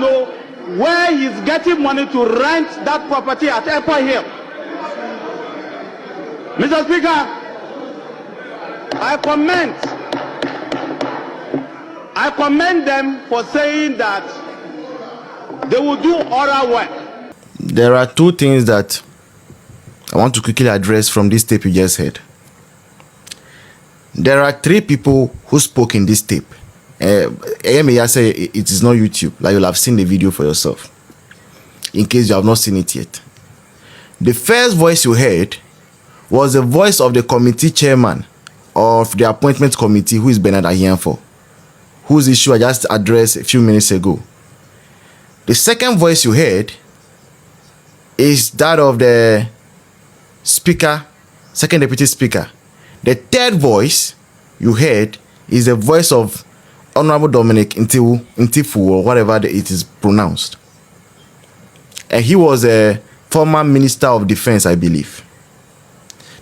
know where he's getting money to rent that property at Airport Hill. Mr. Speaker, I commend them for saying that they will do oral work. There are two things that I want to quickly address from this tape you just heard. There are three people who spoke in this tape. I say it is not YouTube, like you'll have seen the video for yourself, in case you have not seen it yet. The first voice you heard was the voice of the committee chairman of the appointment committee, who is Bernard Ahianfor, whose issue I just addressed a few minutes ago. The second voice you heard is that of the speaker, second deputy speaker. The third voice you heard is the voice of Honorable Dominic Ntifu, or whatever it is pronounced. And he was a former Minister of Defense, I believe.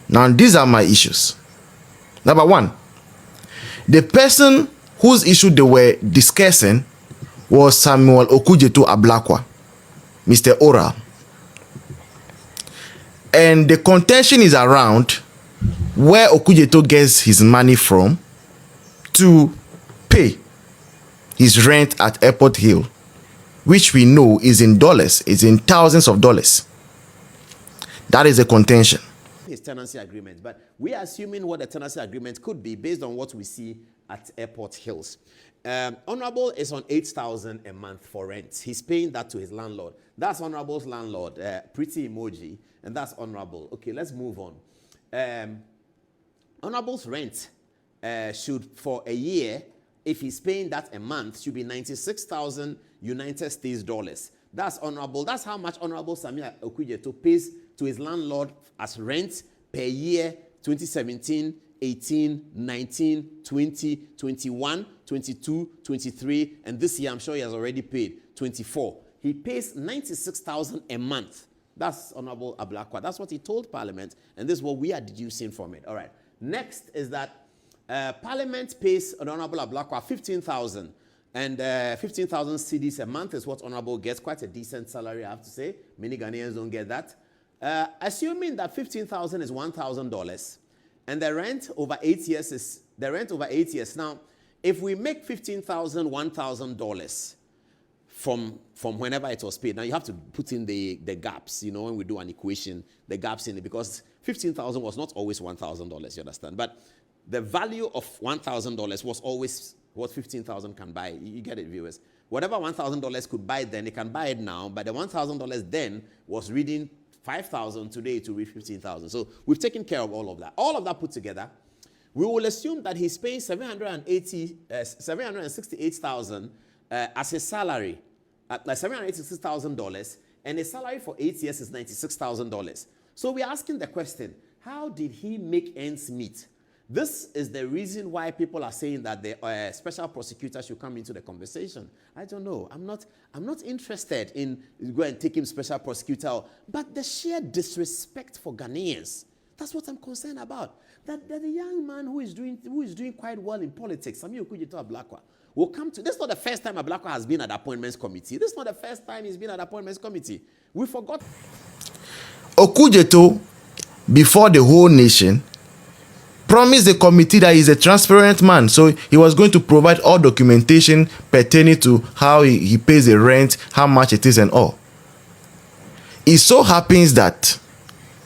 Now, these are my issues. Number one, the person whose issue they were discussing was Samuel Okudzeto Ablakwa, Mr. Oral. And the contention is around where Okudzeto gets his money from to pay his rent at Airport Hill, which we know is in dollars, is in thousands of dollars. That is a contention. His tenancy agreement, but we are assuming what the tenancy agreement could be based on what we see at Airport Hills. Honorable is on 8,000 a month for rent. He's paying that to his landlord. That's Honorable's landlord, pretty emoji, and that's Honorable. Okay, let's move on. Honorable's rent should, for a year, if he's paying that a month, should be 96,000 United States dollars. That's Honorable. That's how much Honorable Samuel Okudzeto pays to his landlord as rent per year, 2017, 18, 19, 20, 21, 22, 23, and this year I'm sure he has already paid 24. He pays 96,000 a month. That's Honorable Ablakwa. That's what he told Parliament, and this is what we are deducing from it. All right. Next is that Parliament pays Honorable Ablakwa 15,000, and 15,000 cedis a month is what Honorable gets. Quite a decent salary, I have to say. Many Ghanaians don't get that. Assuming that 15,000 is $1,000, and the rent over 8 years is Now, if we make 15,000 $1,000 from whenever it was paid, now you have to put in the gaps. You know, when we do an equation, the gaps in it, because 15,000 was not always $1,000. You understand? But the value of $1,000 was always what 15,000 can buy. You get it, viewers. Whatever $1,000 could buy then, it can buy it now. But the $1,000 then was reading 5,000 today to read 15,000. So we've taken care of all of that. All of that put together, we will assume that he's paying $768,000 as his salary, $786,000, and his salary for 8 years is $96,000. So we're asking the question, how did he make ends meet? This is the reason why people are saying that the special prosecutor should come into the conversation. I don't know. I'm not interested in going and take him special prosecutor, but the sheer disrespect for Ghanaians. That's what I'm concerned about. That the young man who is doing quite well in politics, Samuel Okudzeto Ablakwa, will come to. This is not the first time Ablakwa has been at the appointments committee. This is not the first time he's been at the appointments committee. We forgot. Okudzeto, before the whole nation, promised the committee that he's a transparent man, so he was going to provide all documentation pertaining to how he pays the rent, how much it is, and all. It so happens that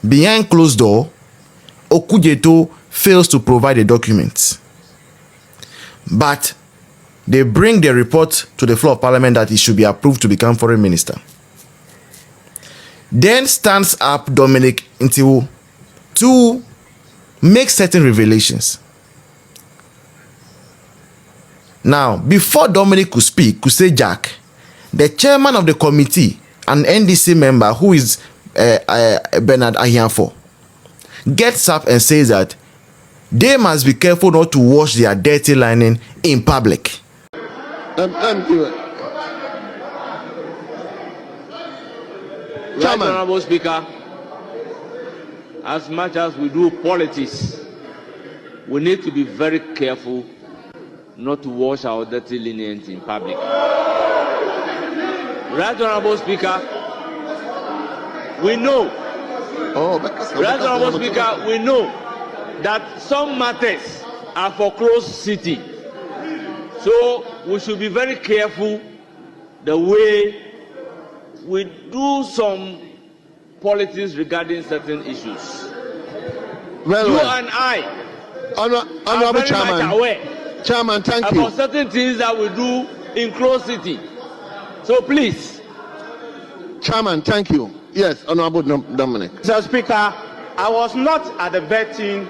behind closed door, Okudzeto fails to provide the documents. But they bring the report to the floor of Parliament that he should be approved to become foreign minister. Then stands up Dominic Ntifu to make certain revelations. Now, before Dominic could speak, could say Jack, the chairman of the committee, an NDC member who is Bernard Ahianfor, gets up and says that they must be careful not to wash their dirty linen in public. Right, Honorable Speaker, as much as we do politics, we need to be very careful not to wash our dirty linen in public. Right Honorable Speaker, we know. Right Honorable Speaker, we know that some matters are for closed city. So we should be very careful the way we do some politics regarding certain issues. You and I Honorable are very much aware Chairman, thank you. about certain things that we do in closed city. So please. Chairman, thank you. Yes, Honorable Dominic. Mr. Speaker, I was not at the vetting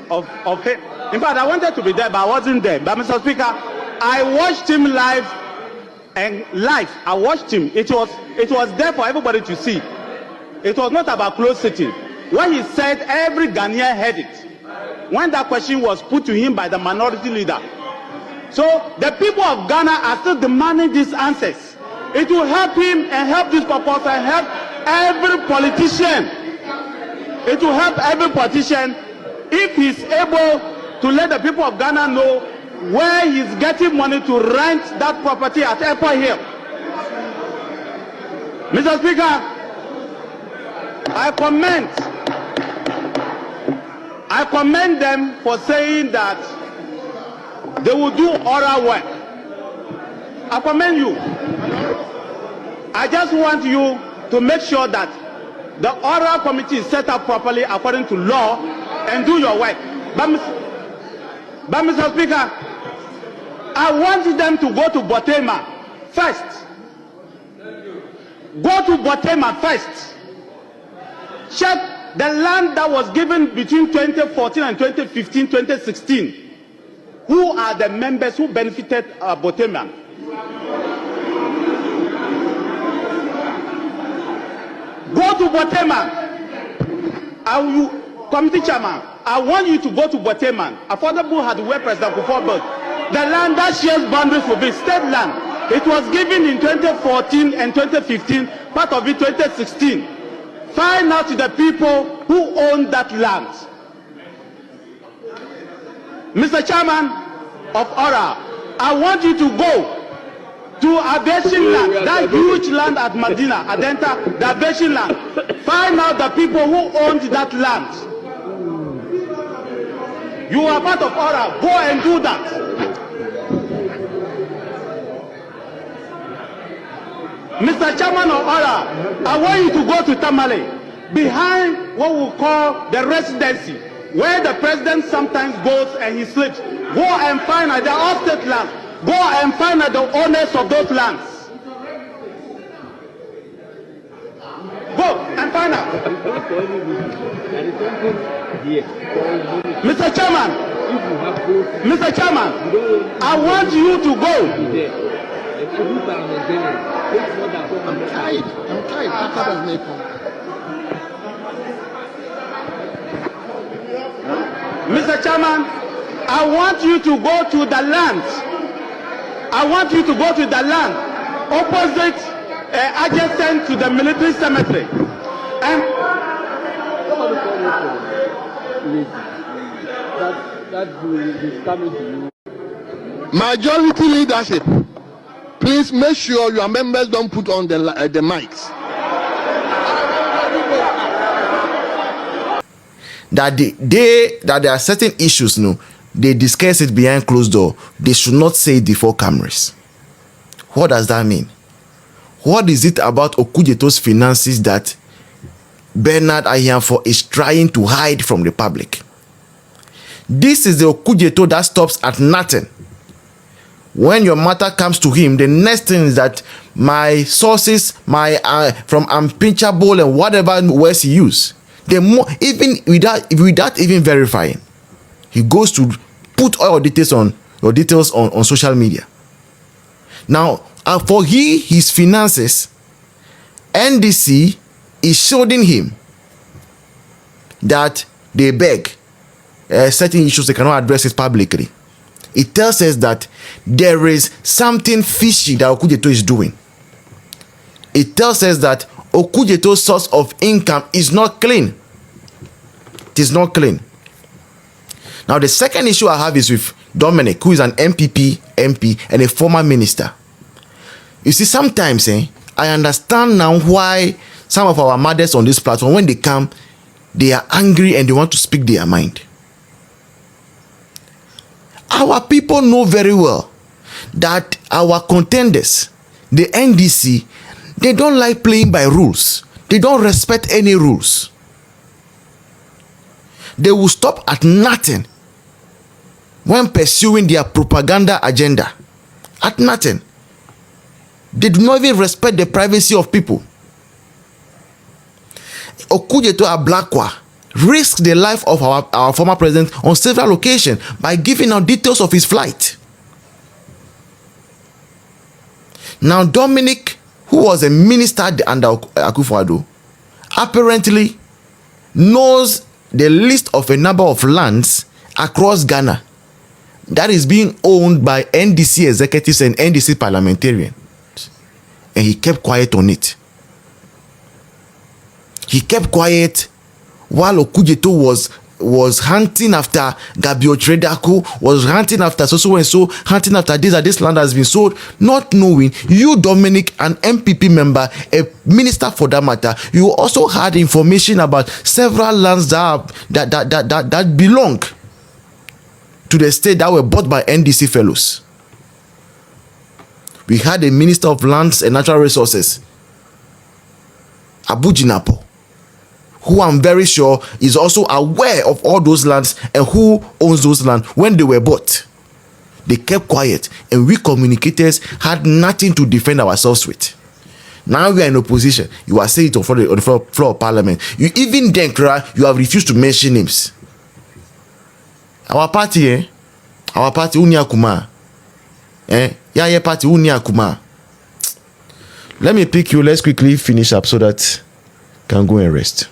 of him. In fact, I wanted to be there, but I wasn't there. But Mr. Speaker, I watched him live. I watched him. It was there for everybody to see. It was not about closed sitting. When he said, every Ghanaian heard it. When that question was put to him by the minority leader. So the people of Ghana are still demanding these answers. It will help him and help this purpose and help every politician. It will help every politician if he's able to let the people of Ghana know where he's getting money to rent that property at Airport Hill. Mr. Speaker, I commend them for saying that they will do oral work. I commend you. I just want you to make sure that the oral committee is set up properly according to law and do your work. But Mr. Speaker, I want them to go to Botema first. Go to Botema first. Check the land that was given between 2014 and 2015, 2016. Who are the members who benefited Botema? Go to Botema. Committee chairman, I want you to go to Botema. Affordable hardware President before built. The land that shares boundaries will be state land. It was given in 2014 and 2015, part of it 2016. Find out the people who own that land. Mr. Chairman of ORA, I want you to go to Aviation land, that huge land at Medina, Adenta, the Aviation land. Find out the people who owned that land. You are part of ORA. Go and do that. Mr. Chairman of ORA, I want you to go to Tamale, behind what we call the residency, where the president sometimes goes and he sleeps. Go and find out the all state land. Go and find out the owners of those lands. Go and find out. Mr. Chairman, I want you to go. I'm tired. Mr. Chairman, I want you to go to the land. I want you to go to the land opposite, adjacent to the military cemetery. And that will coming to you. Majority leadership, please make sure your members don't put on the mics. That there are certain issues, they discuss it behind closed door. They should not say it before cameras. What does that mean? What is it about Okudzeto's finances that Bernard Ahianfor is trying to hide from the public? This is the Okudzeto that stops at nothing. When your matter comes to him, the next thing is that my sources, from unpinchable and whatever words he use, the more, even without even verifying, he goes to put all your details on social media. Now, for his finances, NDC is showing him that they beg certain issues, they cannot address it publicly. It tells us that there is something fishy that Okudzeto is doing. It tells us that Okudzeto's source of income is not clean. It is not clean. Now, the second issue I have is with Dominic, who is an MP and a former minister. You see, sometimes I understand now why some of our mothers on this platform, when they come, they are angry and they want to speak their mind. Our people know very well that our contenders, the NDC, they don't like playing by rules. They don't respect any rules. They will stop at nothing when pursuing their propaganda agenda. At nothing. They do not even respect the privacy of people. Okudzeto Ablakwa risked the life of our former president on several occasions by giving out details of his flight. Now Dominic, who was a minister under Akufo-Addo, apparently knows the list of a number of lands across Ghana that is being owned by NDC executives and NDC parliamentarians. And he kept quiet on it. He kept quiet while Okudzeto was hunting after Gabio Tredaku, was hunting after so and so, hunting after this land has been sold, not knowing you, Dominic, an MPP member, a minister for that matter, you also had information about several lands that belong to the state that were bought by NDC fellows. We had a minister of lands and natural resources, Abu Jinapo, who I'm very sure is also aware of all those lands and who owns those lands when they were bought. They kept quiet, and we communicators had nothing to defend ourselves with. Now we are in opposition. You are saying it on the floor of parliament. You even then, you have refused to mention names. Our party, Unia Kuma. Yeah, party Unia Kuma. Let me pick you. Let's quickly finish up so that can go and rest.